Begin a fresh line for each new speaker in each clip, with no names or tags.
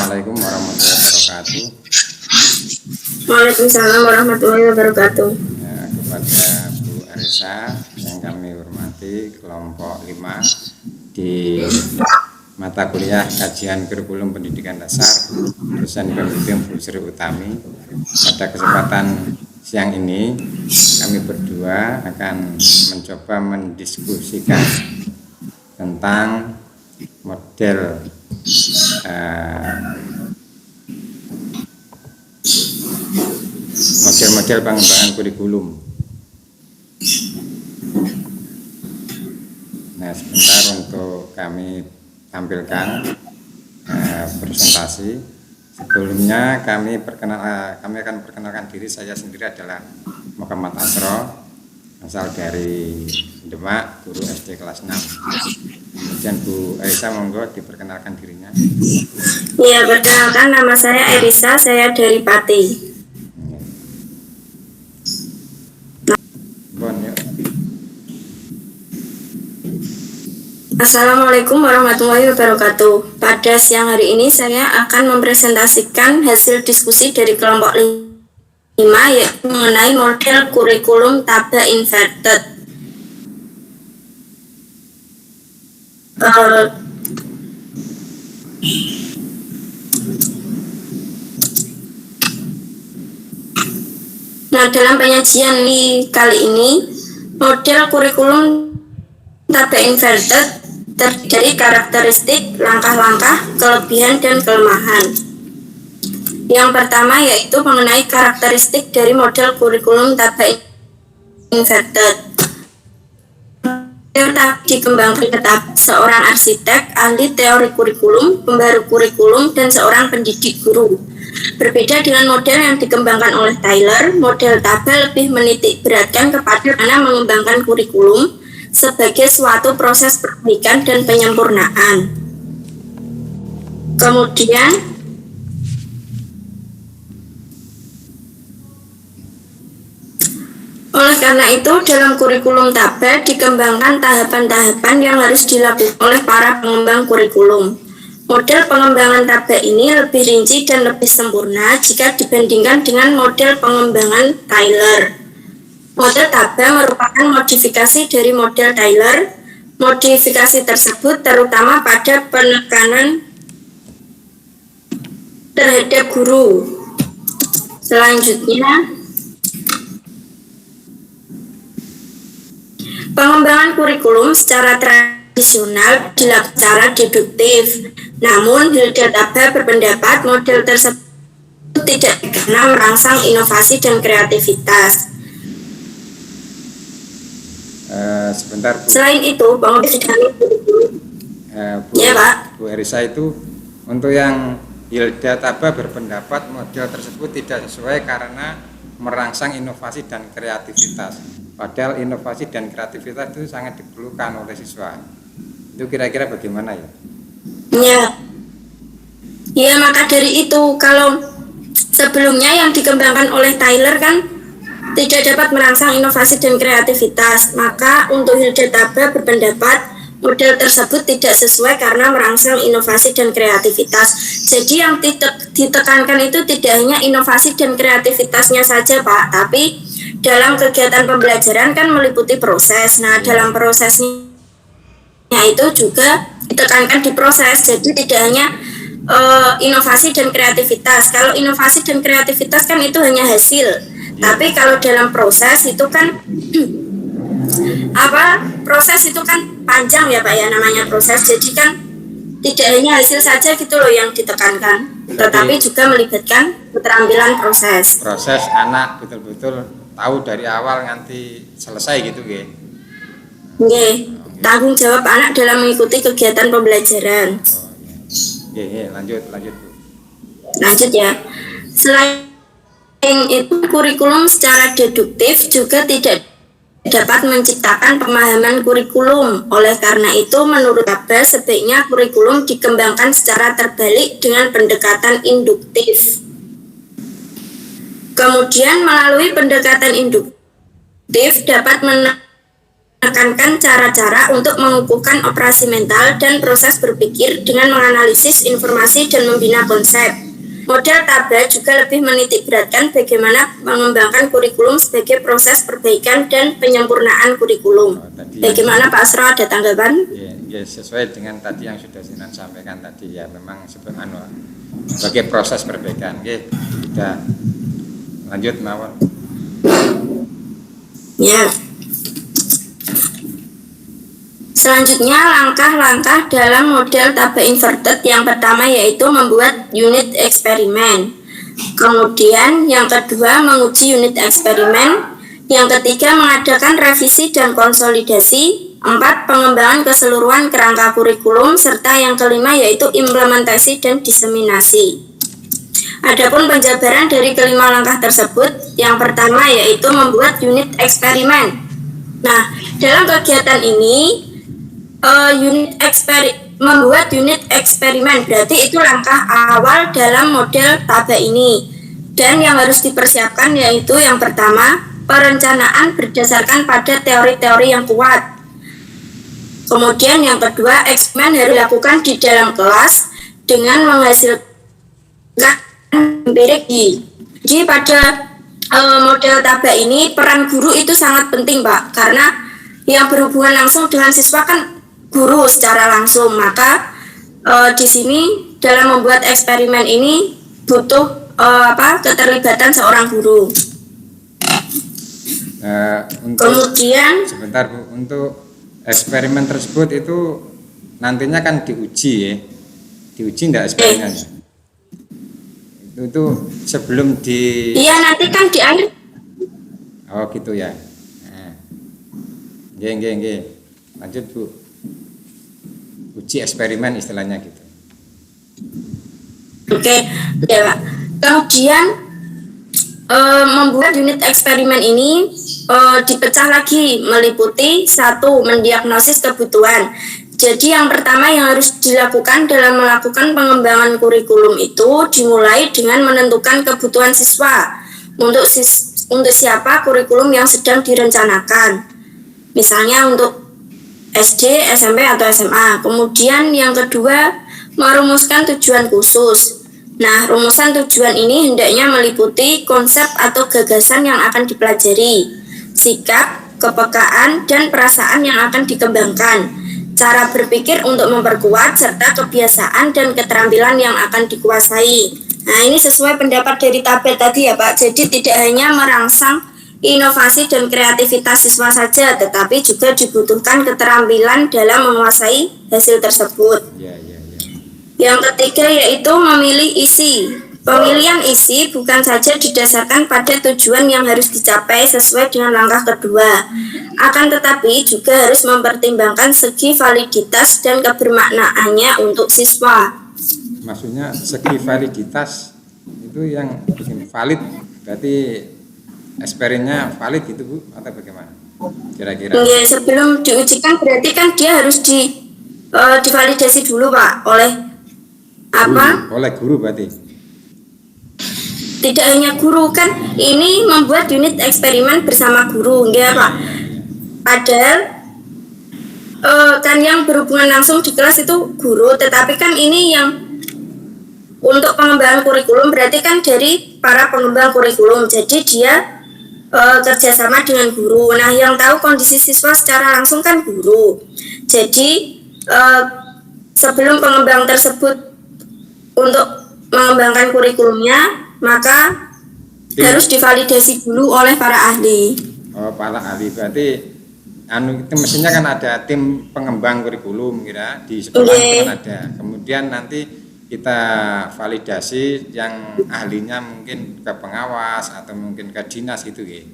Assalamualaikum warahmatullahi wabarakatuh.
Waalaikumsalam warahmatullahi wabarakatuh.
Kepada Bu Arisa yang kami hormati, kelompok 5 di mata kuliah kajian kurikulum pendidikan dasar dosen pembimbing Bu Sri Utami. Pada kesempatan siang ini kami berdua akan mencoba mendiskusikan tentang model pengembangan kurikulum. Nah, sebentar untuk kami tampilkan presentasi. Sebelumnya kami akan perkenalkan diri. Saya sendiri adalah Muhammad Asro, asal dari Demak, guru SD kelas 6. Kemudian Bu Arisa, monggo diperkenalkan dirinya.
Ya, perkenalkan, nama saya Arisa, saya dari Pati. Assalamualaikum warahmatullahi wabarakatuh. Pada siang hari ini saya akan mempresentasikan hasil diskusi dari kelompok 5 yaitu mengenai model kurikulum tabel inverted. Nah, dalam penyajian kali ini, model kurikulum tabel inverted terdiri dari karakteristik, langkah-langkah, kelebihan, dan kelemahan. Yang pertama yaitu mengenai karakteristik dari model kurikulum tabel inverted. Dikembangkan ke tahap seorang arsitek, ahli teori kurikulum, pembaru kurikulum, dan seorang pendidik guru. Berbeda dengan model yang dikembangkan oleh Tyler, model tabel lebih menitik beratkan kepada mana mengembangkan kurikulum sebagai suatu proses perbaikan dan penyempurnaan. Kemudian, oleh karena itu, dalam kurikulum tabel dikembangkan tahapan-tahapan yang harus dilakukan oleh para pengembang kurikulum. Model pengembangan tabel ini lebih rinci dan lebih sempurna jika dibandingkan dengan model pengembangan Tyler. Model tabel merupakan modifikasi dari model Tyler. Modifikasi tersebut terutama pada penekanan terhadap guru. Selanjutnya, pengembangan kurikulum secara tradisional dilakukan secara deduktif. Namun, Hilda Tabel berpendapat model tersebut tidak karena merangsang inovasi dan kreativitas.
Sebentar, Bu.
Selain itu, ya, Pak.
Bu Arisa, itu untuk yang Hilda Tabel berpendapat model tersebut tidak sesuai karena merangsang inovasi dan kreativitas. Padahal inovasi dan kreativitas itu sangat diperlukan oleh siswa. Itu kira-kira bagaimana ya?
Ya, maka dari itu kalau sebelumnya yang dikembangkan oleh Tyler kan tidak dapat merangsang inovasi dan kreativitas, maka untuk Hilda Tabel berpendapat model tersebut tidak sesuai karena merangsang inovasi dan kreativitas. Jadi yang ditekankan itu tidak hanya inovasi dan kreativitasnya saja, Pak, tapi dalam kegiatan pembelajaran kan meliputi proses. Nah, dalam prosesnya itu juga ditekankan di proses, jadi tidak hanya inovasi dan kreativitas. Kalau inovasi dan kreativitas kan itu hanya hasil, tapi kalau dalam proses itu kan proses itu kan panjang ya, Pak, ya, namanya proses. Jadi kan tidak hanya hasil saja gitu loh yang ditekankan, tetapi juga melibatkan keterampilan proses.
Proses anak betul-betul tahu dari awal nganti selesai gitu,
Tanggung jawab anak dalam mengikuti kegiatan pembelajaran.
Lanjut, Bu.
Lanjut ya. Selain itu, kurikulum secara deduktif juga tidak dapat menciptakan pemahaman kurikulum. Oleh karena itu, menurut Tabel, sebaiknya kurikulum dikembangkan secara terbalik dengan pendekatan induktif. Kemudian, melalui pendekatan induktif dapat menekankan cara-cara untuk mengukuhkan operasi mental dan proses berpikir dengan menganalisis informasi dan membina konsep. Model TABA juga lebih menitikberatkan bagaimana mengembangkan kurikulum sebagai proses perbaikan dan penyempurnaan kurikulum. Bagaimana Pak Asro, ada tanggapan?
Ya, sesuai dengan tadi yang sudah Sinan sampaikan tadi ya, memang sebagai proses perbaikan. Oke, sudah lanjut mawon.
Ya. Selanjutnya, langkah-langkah dalam model TABA inverted yang pertama yaitu membuat unit eksperimen. Kemudian yang kedua menguji unit eksperimen. Yang ketiga mengadakan revisi dan konsolidasi. 4. Pengembangan keseluruhan kerangka kurikulum. Serta yang kelima yaitu implementasi dan diseminasi. Adapun penjabaran dari kelima langkah tersebut, yang pertama yaitu membuat unit eksperimen. Nah, dalam kegiatan ini membuat unit eksperimen berarti itu langkah awal dalam model TABA ini, dan yang harus dipersiapkan yaitu yang pertama perencanaan berdasarkan pada teori-teori yang kuat. Kemudian yang kedua, eksperimen harus dilakukan di dalam kelas dengan menghasilkan empirik. Jadi pada model TABA ini peran guru itu sangat penting Pak, karena yang berhubungan langsung dengan siswa kan guru secara langsung. Maka di sini dalam membuat eksperimen ini butuh keterlibatan seorang guru. Kemudian
sebentar Bu, untuk eksperimen tersebut itu nantinya kan diuji ya, diuji enggak eksperimennya? Itu sebelum di.
Iya, nanti kan di akhir.
Oh gitu ya. Nggih. Lanjut Bu. Uji eksperimen istilahnya gitu.
Oke, ya Pak. Kemudian membuat unit eksperimen ini dipecah lagi meliputi 1. Mendiagnosis kebutuhan. Jadi yang pertama yang harus dilakukan dalam melakukan pengembangan kurikulum itu dimulai dengan menentukan kebutuhan siswa untuk siapa kurikulum yang sedang direncanakan. Misalnya untuk SD, SMP, atau SMA. Kemudian yang kedua, merumuskan tujuan khusus. Nah, rumusan tujuan ini hendaknya meliputi konsep atau gagasan yang akan dipelajari, sikap, kepekaan, dan perasaan yang akan dikembangkan, cara berpikir untuk memperkuat, serta kebiasaan dan keterampilan yang akan dikuasai. Nah, ini sesuai pendapat dari TABA tadi ya Pak. Jadi tidak hanya merangsang inovasi dan kreativitas siswa saja, tetapi juga dibutuhkan keterampilan dalam menguasai hasil tersebut. Yang ketiga yaitu memilih isi. Pemilihan isi bukan saja didasarkan pada tujuan yang harus dicapai sesuai dengan langkah kedua, akan tetapi juga harus mempertimbangkan segi validitas dan kebermaknaannya untuk siswa.
Maksudnya segi validitas itu yang valid, berarti eksperimennya valid gitu Bu, atau bagaimana kira-kira?
Ya, sebelum diujikan berarti kan dia harus divalidasi dulu Pak oleh apa?
Oleh guru berarti.
Tidak hanya guru, kan ini membuat unit eksperimen bersama guru, enggak Pak? Padahal kan yang berhubungan langsung di kelas itu guru, tetapi kan ini yang untuk pengembangan kurikulum berarti kan dari para pengembang kurikulum, jadi dia kerjasama dengan guru. Nah, yang tahu kondisi siswa secara langsung kan guru. Jadi sebelum pengembang tersebut untuk mengembangkan kurikulumnya, maka harus divalidasi dulu oleh para ahli.
Oh, para ahli berarti itu mestinya kan ada tim pengembang kurikulum kira di sekolah kan ada. Kemudian nanti kita validasi yang ahlinya mungkin ke pengawas atau mungkin ke dinas gitu ya.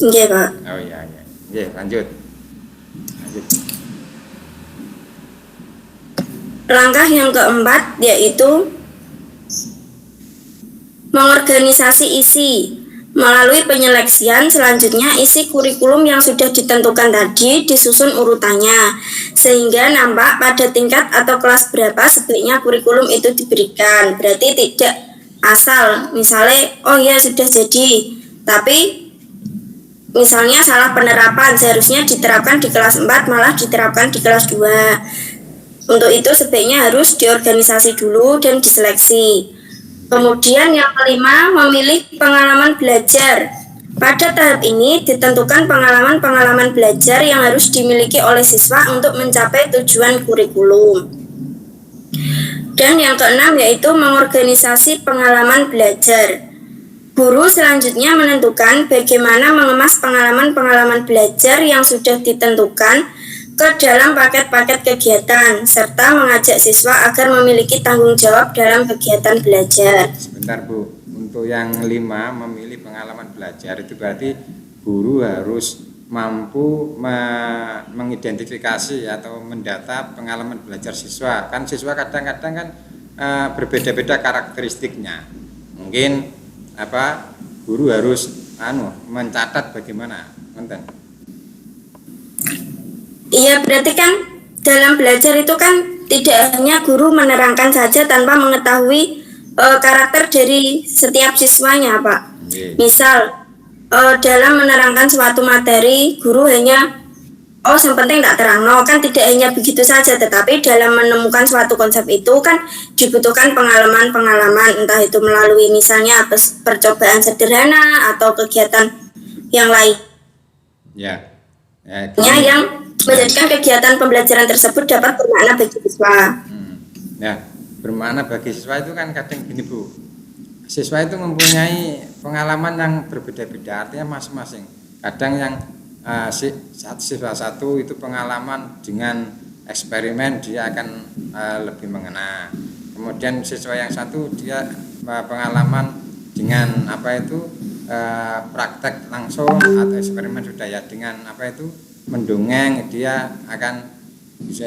Iya Pak.
Oh iya. Lanjut.
Langkah yang keempat yaitu mengorganisasi isi. Melalui penyeleksian selanjutnya isi kurikulum yang sudah ditentukan tadi disusun urutannya, sehingga nampak pada tingkat atau kelas berapa sebaiknya kurikulum itu diberikan. Berarti tidak asal misalnya oh ya sudah jadi, tapi Misalnya salah penerapan, seharusnya diterapkan di kelas 4 malah diterapkan di kelas 2. Untuk itu sebaiknya harus diorganisasi dulu dan diseleksi. Kemudian yang kelima, memilih pengalaman belajar. Pada tahap ini ditentukan pengalaman-pengalaman belajar yang harus dimiliki oleh siswa untuk mencapai tujuan kurikulum. Dan yang keenam yaitu mengorganisasi pengalaman belajar. Guru selanjutnya menentukan bagaimana mengemas pengalaman-pengalaman belajar yang sudah ditentukan ke dalam paket-paket kegiatan, serta mengajak siswa agar memiliki tanggung jawab dalam kegiatan belajar.
Sebentar Bu, untuk yang 5 memilih pengalaman belajar itu berarti guru harus mampu mengidentifikasi atau mendata pengalaman belajar siswa. Kan siswa kadang-kadang kan berbeda-beda karakteristiknya. Mungkin guru harus mencatat bagaimana, nonton.
Iya, berarti kan dalam belajar itu kan tidak hanya guru menerangkan saja tanpa mengetahui karakter dari setiap siswanya, Pak. Misal dalam menerangkan suatu materi, guru hanya yang penting tak terang, kan tidak hanya begitu saja, tetapi dalam menemukan suatu konsep itu kan dibutuhkan pengalaman-pengalaman, entah itu melalui misalnya percobaan sederhana atau kegiatan yang lain. Yang menjadikan kegiatan pembelajaran tersebut dapat bermakna bagi siswa.
Bermakna bagi siswa itu kan kadang gini Bu, siswa itu mempunyai pengalaman yang berbeda-beda, artinya masing-masing. Kadang yang siswa satu itu pengalaman dengan eksperimen dia akan lebih mengena. Kemudian siswa yang satu dia pengalaman dengan praktek langsung atau eksperimen sudah ya, dengan mendongeng dia akan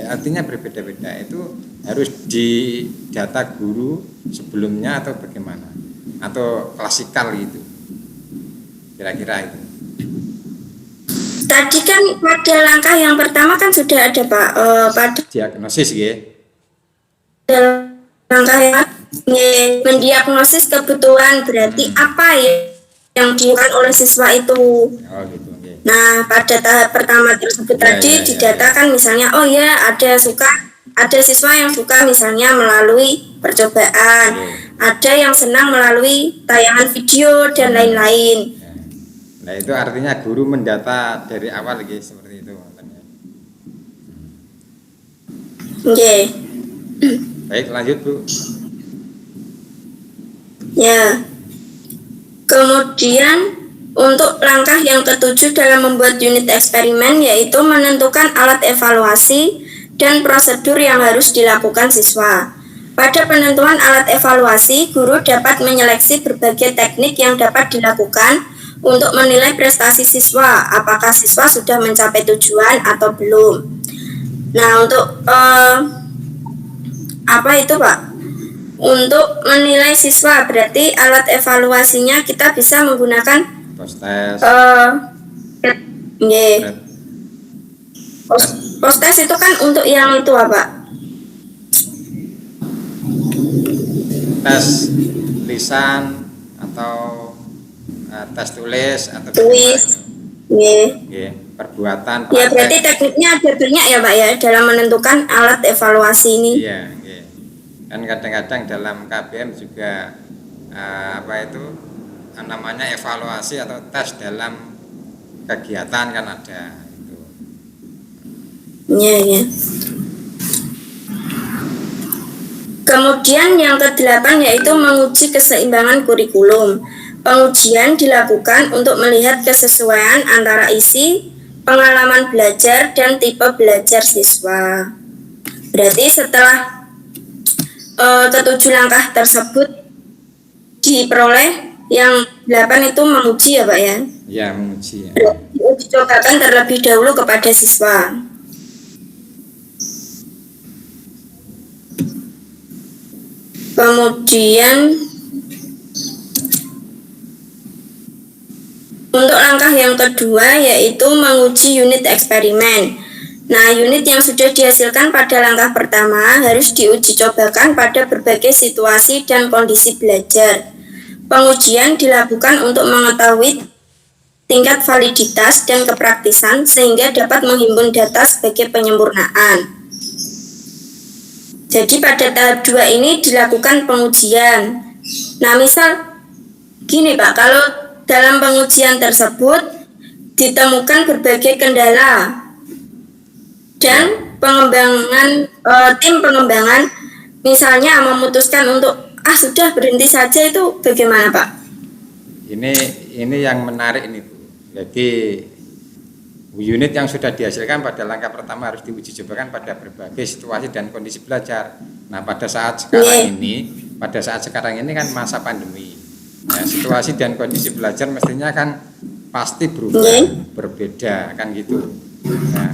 artinya berbeda-beda. Itu harus didata guru sebelumnya atau bagaimana, atau klasikal gitu kira-kira itu.
Tadi kan pada langkah yang pertama kan sudah ada Pak pada
diagnosis ya.
Langkah yang mendiagnosis kebutuhan, berarti apa ya yang dilakukan oleh siswa itu.
Gitu.
Nah, pada tahap pertama tersebut didatakan misalnya ada siswa yang suka misalnya melalui percobaan, ada yang senang melalui tayangan video dan lain-lain.
Nah, itu artinya guru mendata dari awal seperti itu. Baik, lanjut Bu.
Ya. Kemudian untuk langkah yang ketujuh dalam membuat unit eksperimen yaitu menentukan alat evaluasi dan prosedur yang harus dilakukan siswa. Pada penentuan alat evaluasi, guru dapat menyeleksi berbagai teknik yang dapat dilakukan untuk menilai prestasi siswa, apakah siswa sudah mencapai tujuan atau belum. Nah, untuk Pak? Untuk menilai siswa, berarti alat evaluasinya kita bisa menggunakan post-test itu kan untuk yang itu apa?
Tes lisan atau tes tulis atau perbuatan.
Ya, berarti tekniknya ada banyak ya Pak ya dalam menentukan alat evaluasi ini.
Iya. Dan kadang-kadang dalam KBM juga namanya evaluasi atau tes dalam kegiatan kan ada itu.
Iya. Kemudian yang ke-8 yaitu menguji keseimbangan kurikulum. Pengujian dilakukan untuk melihat kesesuaian antara isi, pengalaman belajar, dan tipe belajar siswa. Berarti setelah ketujuh langkah tersebut diperoleh, yang 8 itu menguji ya Pak ya?
Iya, menguji ya.
Dicobakan terlebih dahulu kepada siswa. Kemudian untuk langkah yang kedua yaitu menguji unit eksperimen. Nah, unit yang sudah dihasilkan pada langkah pertama harus diuji cobakan pada berbagai situasi dan kondisi belajar. Pengujian dilakukan untuk mengetahui tingkat validitas dan kepraktisan sehingga dapat menghimpun data sebagai penyempurnaan. Jadi pada tahap 2 ini dilakukan pengujian. Nah, misal gini Pak, kalau dalam pengujian tersebut ditemukan berbagai kendala dan tim pengembangan misalnya memutuskan untuk sudah berhenti saja, itu bagaimana Pak?
Ini yang menarik ini Bu. Jadi unit yang sudah dihasilkan pada langkah pertama harus diuji cobakan pada berbagai situasi dan kondisi belajar. Nah, pada saat sekarang ini kan masa pandemi. Nah, situasi dan kondisi belajar mestinya kan pasti berubah, berbeda kan gitu. Nah,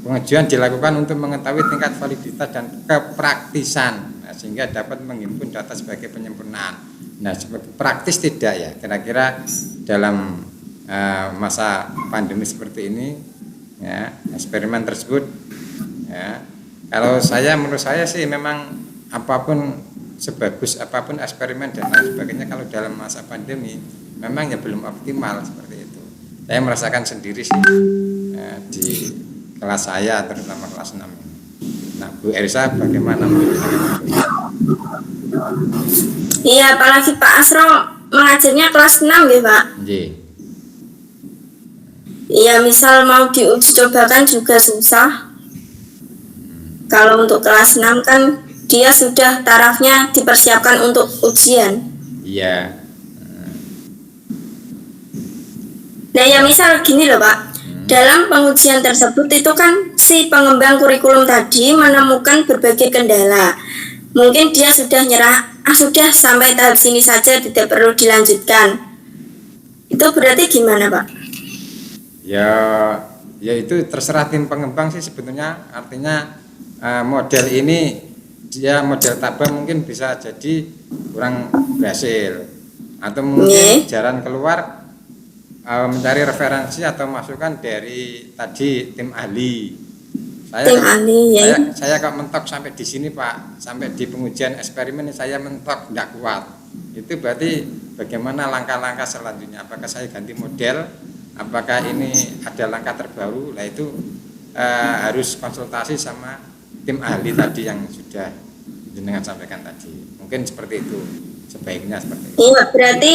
pengujian dilakukan untuk mengetahui tingkat validitas dan kepraktisan, sehingga dapat menghimpun data sebagai penyempurnaan. Nah, sebagai praktis tidak ya, kira-kira dalam masa pandemi seperti ini, ya, eksperimen tersebut, ya, kalau menurut saya sih memang apapun sebagus apapun eksperimen dan lain sebagainya, kalau dalam masa pandemi memang ya belum optimal seperti itu. Saya merasakan sendiri sih di kelas saya, terutama kelas 6 ini. Nah, Bu Ersa bagaimana?
Iya, apalagi Pak Asro mengajarnya kelas 6 ya Pak? Iya, misal mau diuji cobakan juga susah. Kalau untuk kelas 6 kan dia sudah tarafnya dipersiapkan untuk ujian.
Iya.
Nah ya misal gini loh Pak, dalam pengujian tersebut itu kan si pengembang kurikulum tadi menemukan berbagai kendala. Mungkin dia sudah nyerah, sudah sampai tahap sini saja, tidak perlu dilanjutkan. Itu berarti gimana Pak?
Ya itu terserah tim pengembang sih sebetulnya. Artinya model ini, dia model tabah mungkin bisa jadi kurang berhasil, atau mungkin jalan keluar mencari referensi atau masukan dari tadi tim ahli. Saya kok mentok sampai di sini Pak, sampai di pengujian eksperimen ini saya mentok tidak kuat. Itu berarti bagaimana langkah-langkah selanjutnya? Apakah saya ganti model? Apakah ini ada langkah terbaru? Nah itu harus konsultasi sama tim ahli tadi yang sudah jenengan sampaikan tadi. Mungkin seperti itu, sebaiknya seperti itu.
Iya, berarti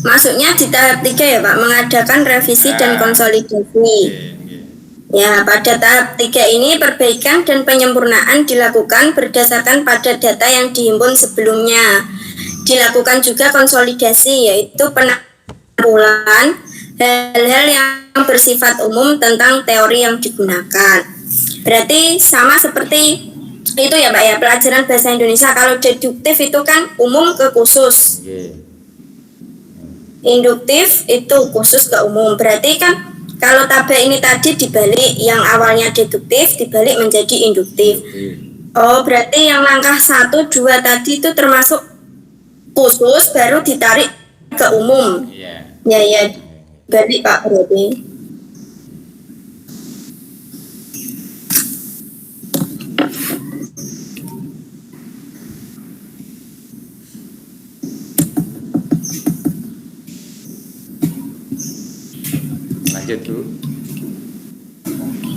masuknya di tahap 3 ya Pak, mengadakan revisi dan konsolidasi. Ya, pada tahap 3 ini perbaikan dan penyempurnaan dilakukan berdasarkan pada data yang dihimpun sebelumnya. Dilakukan juga konsolidasi, yaitu penanggulangan hal-hal yang bersifat umum tentang teori yang digunakan. Berarti sama seperti itu ya Pak ya, pelajaran bahasa Indonesia. Kalau deduktif itu kan umum ke khusus. Induktif itu khusus ke umum. Berarti kan kalau tabel ini tadi dibalik, yang awalnya deduktif dibalik menjadi induktif. Oh, berarti yang langkah 1, 2 tadi itu termasuk khusus, baru ditarik ke umum. Ya, balik Pak berarti.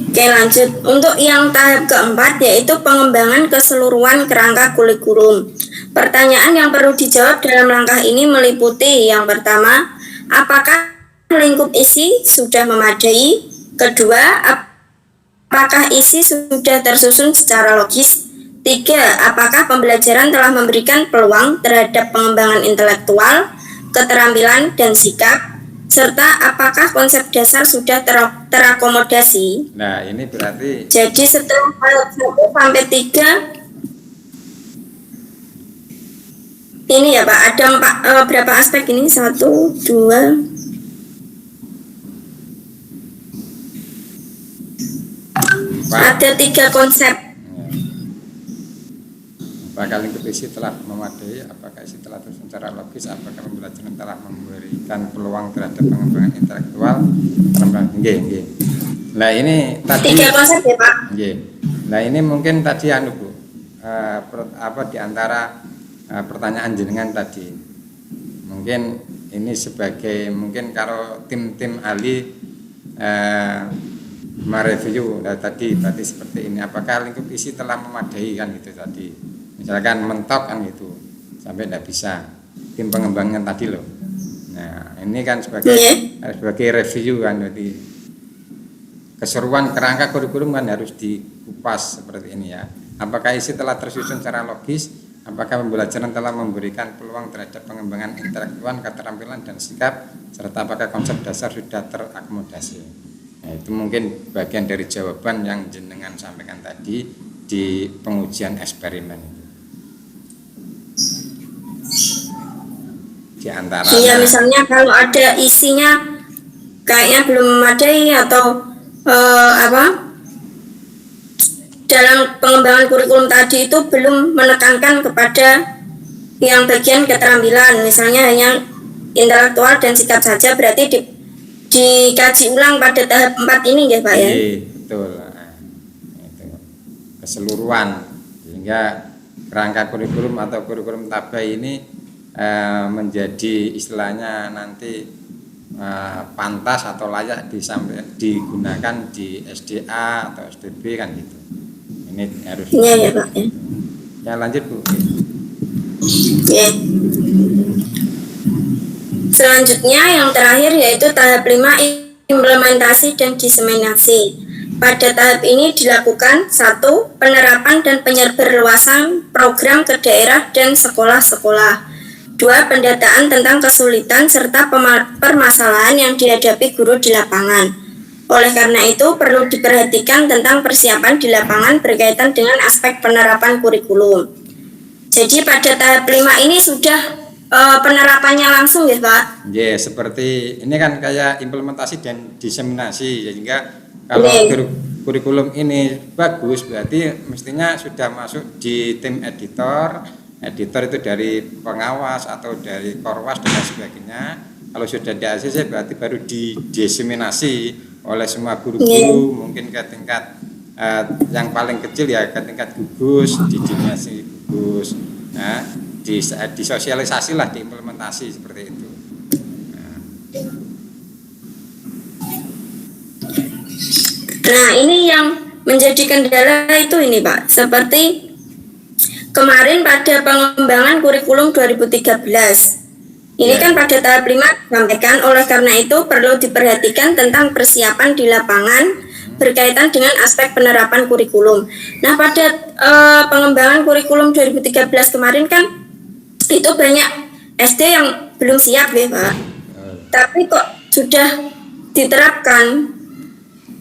Oke, lanjut. Untuk yang tahap keempat yaitu pengembangan keseluruhan kerangka kurikulum. Pertanyaan yang perlu dijawab dalam langkah ini meliputi yang pertama, apakah lingkup isi sudah memadai? Kedua, apakah isi sudah tersusun secara logis? 3, apakah pembelajaran telah memberikan peluang terhadap pengembangan intelektual, keterampilan, dan sikap? Serta apakah konsep dasar sudah terakomodasi?
Nah, ini berarti
jadi setelah 1 sampai 3 ini ya Pak, ada berapa aspek ini? 1, 2, ada 3 konsep.
Apakah lingkup isi telah memadai, apakah isi telah tersusun secara logis, apakah pembelajaran telah memberikan peluang terhadap pengembangan intelektual. Nah ini tadi
3 konsep ya Pak.
Nah ini mungkin tadi Bu, di antara pertanyaan jenengan tadi, mungkin ini sebagai mungkin kalau tim ahli mereview tadi berarti seperti ini, apakah lingkup isi telah memadai kan gitu tadi, misalkan mentok kan gitu sampai tidak bisa tim pengembangan tadi loh. Nah ini kan sebagai review kan, jadi keseruan kerangka kurikulum kan harus dikupas seperti ini ya. Apakah isi telah tersusun secara logis, apakah pembelajaran telah memberikan peluang terhadap pengembangan intelektual, keterampilan dan sikap, serta apakah konsep dasar sudah terakomodasi. Nah, itu mungkin bagian dari jawaban yang jenengan sampaikan tadi di pengujian eksperimen. Di antara
iya, misalnya kalau ada isinya kayaknya belum memadai atau dalam pengembangan kurikulum tadi itu belum menekankan kepada yang bagian keterampilan, misalnya hanya intelektual dan sikap saja, berarti dikaji ulang pada tahap 4 ini ya Pak ya?
Betul. Nah, itu keseluruhan, sehingga kerangka kurikulum atau kurikulum tabai ini menjadi istilahnya nanti pantas atau layak digunakan di SDA atau SDB kan gitu. Ini harus.
Iya ya Pak ya.
Ya lanjut Bu.
Ya. Selanjutnya yang terakhir yaitu tahap 5, implementasi dan diseminasi. Pada tahap ini dilakukan 1. Penerapan dan penyebarluasan program ke daerah dan sekolah-sekolah. 2. Pendataan tentang kesulitan serta permasalahan yang dihadapi guru di lapangan. Oleh karena itu, perlu diperhatikan tentang persiapan di lapangan berkaitan dengan aspek penerapan kurikulum. Jadi pada tahap 5 ini sudah penerapannya langsung ya Pak?
Ya, seperti ini kan kayak implementasi dan diseminasi, sehingga kalau kurikulum ini bagus berarti mestinya sudah masuk di tim editor itu dari pengawas atau dari korwas dan sebagainya. Kalau sudah di ACC berarti baru didiseminasi oleh semua guru-guru, mungkin ke tingkat yang paling kecil ya ke tingkat gugus, didimensi gugus, nah, disosialisasi lah, diimplementasi seperti itu.
Nah ini yang menjadi kendala itu ini Pak, seperti kemarin pada pengembangan kurikulum 2013. Ini kan pada tahap 5 disampaikan, oleh karena itu perlu diperhatikan tentang persiapan di lapangan berkaitan dengan aspek penerapan kurikulum. Nah pada pengembangan kurikulum 2013 kemarin kan itu banyak SD yang belum siap ya Pak. Tapi kok sudah diterapkan,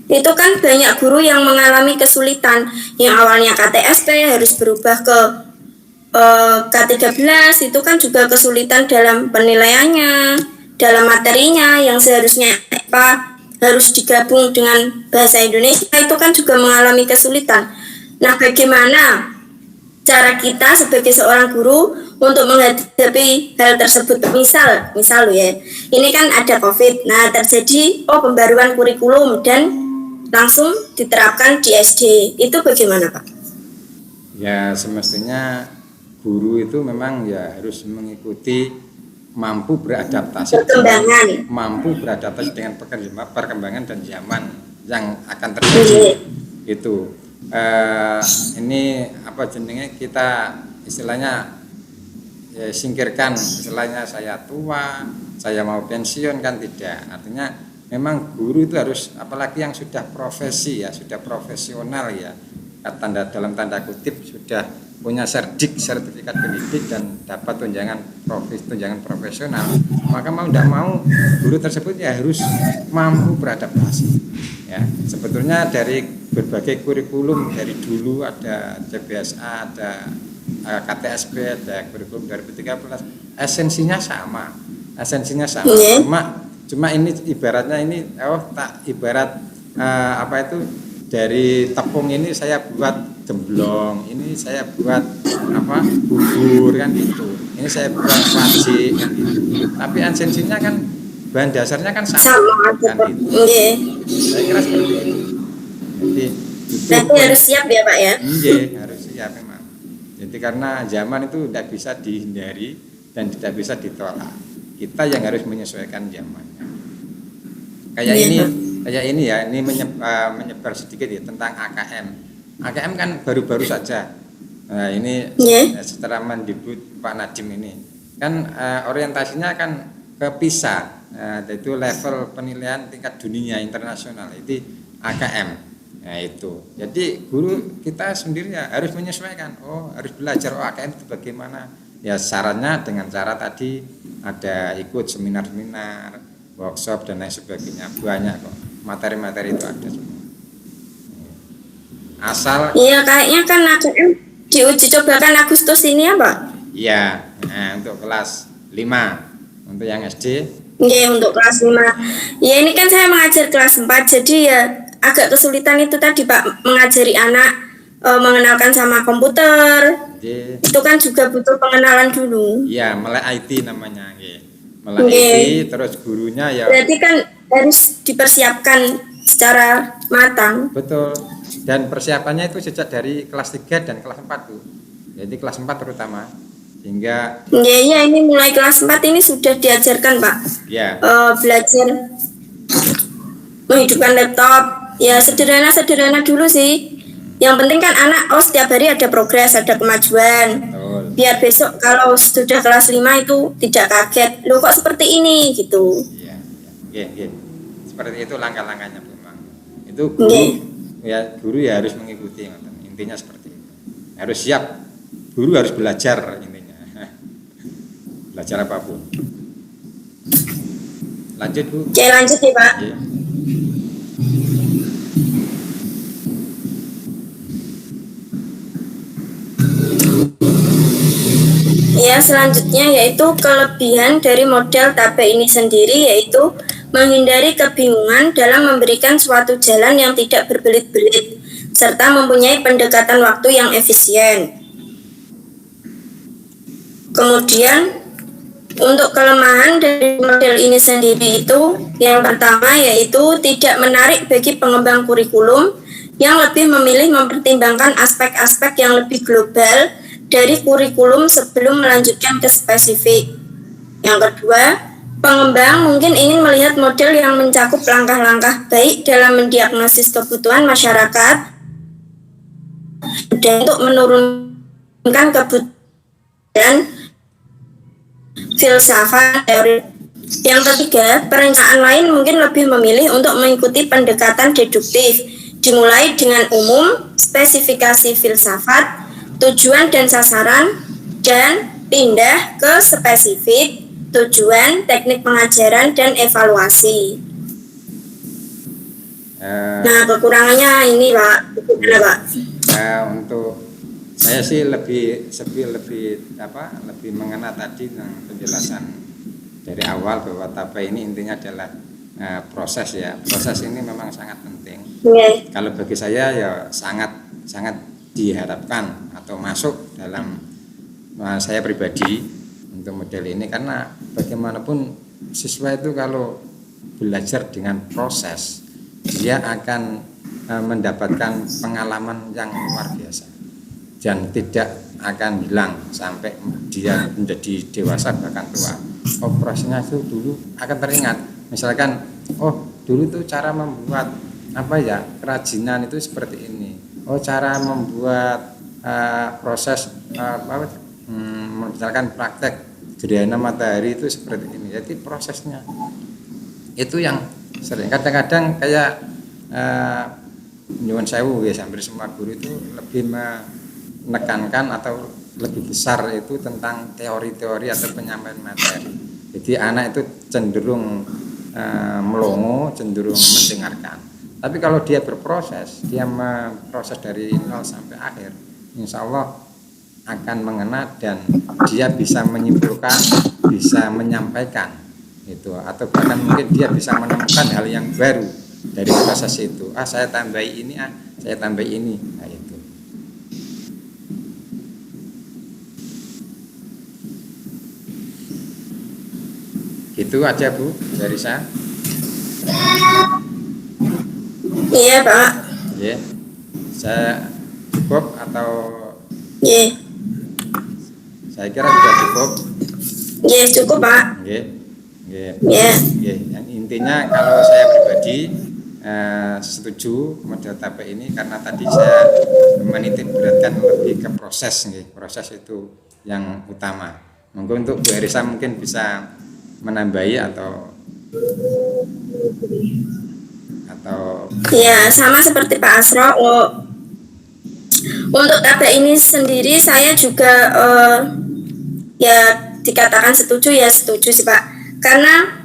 itu kan banyak guru yang mengalami kesulitan, yang awalnya KTSP harus berubah ke K13, itu kan juga kesulitan dalam penilaiannya, dalam materinya yang seharusnya harus digabung dengan bahasa Indonesia, itu kan juga mengalami kesulitan. Nah bagaimana cara kita sebagai seorang guru untuk menghadapi hal tersebut? Misal ya, ini kan ada COVID, nah terjadi pembaruan kurikulum dan langsung diterapkan di SD, itu bagaimana Pak?
Ya semestinya guru itu memang ya harus mengikuti, mampu beradaptasi dengan perkembangan dan zaman yang akan terjadi. Itu ini apa jenenge, kita istilahnya ya, singkirkan istilahnya saya tua, saya mau pensiun kan, tidak. Artinya memang guru itu harus, apalagi yang sudah profesi ya, sudah profesional ya, dalam tanda kutip sudah punya sertifikat pendidik dan dapat tunjangan profesional, maka mau tidak mau guru tersebut ya harus mampu beradaptasi ya. Sebetulnya dari berbagai kurikulum dari dulu ada CBSA, ada KTSB, ada kurikulum 2013, esensinya sama. Cuma ini ibaratnya ini ibarat apa itu, dari tepung ini saya buat gemblong, ini saya buat bubur kan gitu, ini saya buat wajik kan gitu. Tapi esensinya kan, bahan dasarnya kan sama kan gitu. Saya kira seperti itu. Jadi
harus siap ya Pak ya?
Iya, harus siap memang. Jadi karena zaman itu tidak bisa dihindari dan tidak bisa ditolak. kita yang harus menyesuaikan zamannya. Kayak
Iya,
ini,
Pak.
kayak ini ya, ini menyebar sedikit ya tentang AKM. AKM kan baru-baru saja. Nah, ini
Iya.
setelah mendebut Pak Nadiem ini kan orientasinya kan ke PISA, yaitu level penilaian tingkat dunia internasional, itu AKM. Nah itu, jadi guru kita sendiri ya harus menyesuaikan. Oh, harus belajar AKM itu bagaimana. Ya sarannya dengan cara tadi ada ikut seminar-seminar, workshop dan lain sebagainya. Banyak kok materi-materi itu ada semua. Asal
Iya, kayaknya kan AKM diuji cobakan Agustus ini ya, Pak?
ya, untuk kelas 5, untuk yang SD.
Iya, untuk kelas 5. Ya, ini kan saya mengajar kelas 4, jadi ya agak kesulitan itu tadi, Pak, mengajari anak mengenalkan sama komputer.
Jadi
Itu kan juga butuh pengenalan dulu.
ya melek IT namanya, nggih. Melek
Nggih.
IT, terus gurunya ya
Berarti kan harus dipersiapkan secara matang.
betul. Dan persiapannya itu sejak dari kelas 3 dan kelas 4 Bu. Jadi kelas 4 terutama. Sehingga
Iya, iya, ini mulai kelas 4 ini sudah diajarkan, Pak.
ya
Belajar menghidupkan laptop. Ya, sederhana-sederhana dulu sih. Yang penting kan anak, setiap hari ada progres, ada kemajuan.
betul.
Biar besok kalau sudah kelas 5 itu tidak kaget. Loh kok seperti ini gitu.
Iya, iya. Nggih. Seperti itu langkah-langkahnya Bu, memang. Itu guru
Nggih.
guru ya harus mengikuti, intinya seperti itu. Harus siap. Guru harus belajar intinya. Belajar apapun. Lanjut Bu.
Oke, lanjut ya, Pak.
Iya.
Ya, selanjutnya yaitu kelebihan dari model TABE ini sendiri yaitu menghindari kebingungan dalam memberikan suatu jalan yang tidak berbelit-belit serta mempunyai pendekatan waktu yang efisien. Kemudian untuk kelemahan dari model ini sendiri itu yang pertama yaitu tidak menarik bagi pengembang kurikulum yang lebih memilih mempertimbangkan aspek-aspek yang lebih global dari kurikulum sebelum melanjutkan ke spesifik. Yang kedua, pengembang mungkin ingin melihat model yang mencakup langkah-langkah baik dalam mendiagnosis kebutuhan masyarakat dan untuk menurunkan kebutuhan filsafat teori. Yang ketiga, perencanaan lain mungkin lebih memilih untuk mengikuti pendekatan deduktif, dimulai dengan umum, spesifikasi filsafat, tujuan dan sasaran, dan pindah ke spesifik, tujuan, teknik pengajaran, dan evaluasi. Nah, kekurangannya ini, Pak. Gimana, Pak?
Untuk saya sih lebih mengena tadi tentang penjelasan dari awal bahwa TABE ini intinya adalah proses ya. Proses ini memang sangat penting.
Yeah.
Kalau bagi saya ya sangat diharapkan atau masuk dalam saya pribadi untuk model ini, karena bagaimanapun siswa itu kalau belajar dengan proses dia akan mendapatkan pengalaman yang luar biasa dan tidak akan hilang sampai dia menjadi dewasa bahkan tua. Prosesnya itu dulu akan teringat. Misalkan, dulu tuh cara membuat kerajinan itu seperti ini. Cara membuat proses misalkan praktek gerhana matahari itu seperti ini. Jadi prosesnya itu yang sering kadang-kadang kayak nyuwun sewu ya, hampir semua guru itu lebih menekankan atau lebih besar itu tentang teori-teori atau penyampaian materi. Jadi anak itu cenderung melongo, cenderung mendengarkan. Tapi kalau dia berproses, dia memproses dari nol sampai akhir, insya Allah akan mengena dan dia bisa menyimpulkan, bisa menyampaikan itu, atau bahkan mungkin dia bisa menemukan hal yang baru dari proses itu. Saya tambah ini, saya tambah ini. Nah, itu. Itu aja Bu dari saya.
Iya, Pak.
Ya, saya cukup atau?
Iya.
Saya kira sudah cukup.
Iya, cukup, Pak.
Oke. Nggih.
Ya.
Nggih, yang intinya kalau saya pribadi setuju model TAP ini karena tadi saya menitik beratkan lebih ke proses, nggih. Proses itu yang utama. Monggo untuk Bu Erisa mungkin bisa menambahi atau
Ya, sama seperti Pak Asro. Untuk TAP ini sendiri saya juga ya dikatakan setuju, ya setuju sih Pak. Karena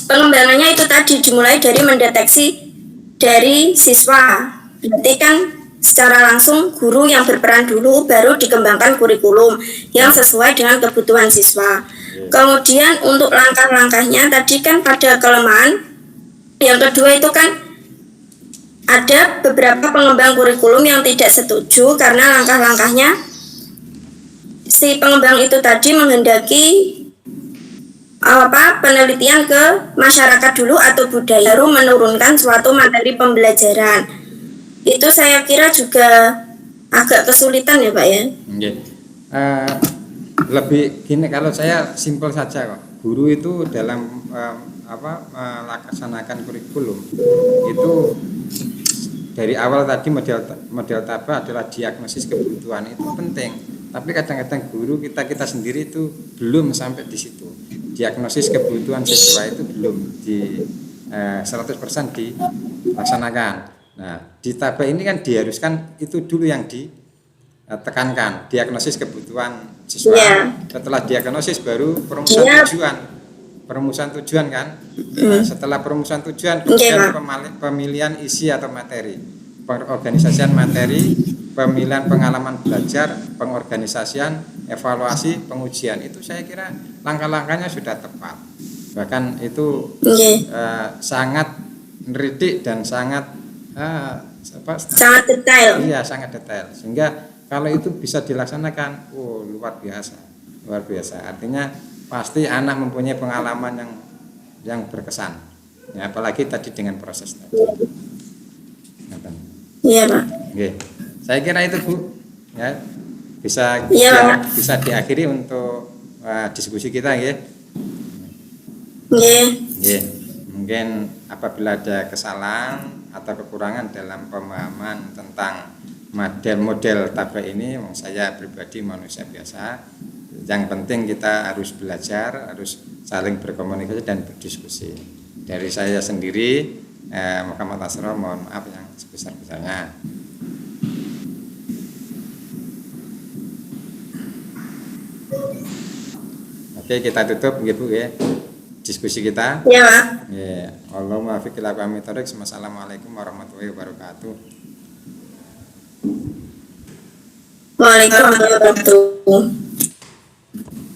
pengembangannya itu tadi dimulai dari mendeteksi dari siswa. Berarti kan secara langsung guru yang berperan dulu, baru dikembangkan kurikulum yang sesuai dengan kebutuhan siswa. Kemudian untuk langkah-langkahnya tadi kan pada kelemahan. Yang kedua itu kan ada beberapa pengembang kurikulum yang tidak setuju karena langkah-langkahnya si pengembang itu tadi menghendaki penelitian ke masyarakat dulu atau budaya, baru menurunkan suatu materi pembelajaran. Itu saya kira juga agak kesulitan ya Pak ya.
Nggih. Lebih gini, kalau saya simpel saja kok. Guru itu dalam melaksanakan kurikulum itu dari awal tadi model TAP adalah diagnosis kebutuhan, itu penting. Tapi kadang-kadang guru kita sendiri itu belum sampai di situ. Diagnosis kebutuhan siswa itu belum di 100% dilaksanakan. Nah, di TAP ini kan diharuskan itu dulu yang ditekankan, diagnosis kebutuhan siswa. Setelah diagnosis baru perumusan tujuan kan. Setelah perumusan tujuan kemudian pemilihan isi atau materi, pengorganisasian materi, pemilihan pengalaman belajar, pengorganisasian, evaluasi, pengujian. Itu saya kira langkah-langkahnya sudah tepat. Bahkan itu sangat meridik dan sangat
sangat detail.
Iya, sangat detail. Sehingga kalau itu bisa dilaksanakan, luar biasa. Artinya pasti anak mempunyai pengalaman yang berkesan. Ya, apalagi tadi dengan proses tadi.
Iya Pak.
Oke. Saya kira itu Bu. Ya, bisa diakhiri untuk diskusi kita, ya. Mungkin apabila ada kesalahan atau kekurangan dalam pemahaman tentang model TAP ini, saya pribadi manusia biasa. Yang penting kita harus belajar, harus saling berkomunikasi dan berdiskusi. Dari saya sendiri, Muhammad Asro, mohon maaf yang sebesar-besarnya. Oke, kita tutup Bu ya diskusi kita.
Iya Pak.
Ya, Allahumma fiq ila aqwamit thoriq. Wassalamualaikum warahmatullahi wabarakatuh.
Waalaikumsalam warahmatullahi wabarakatuh.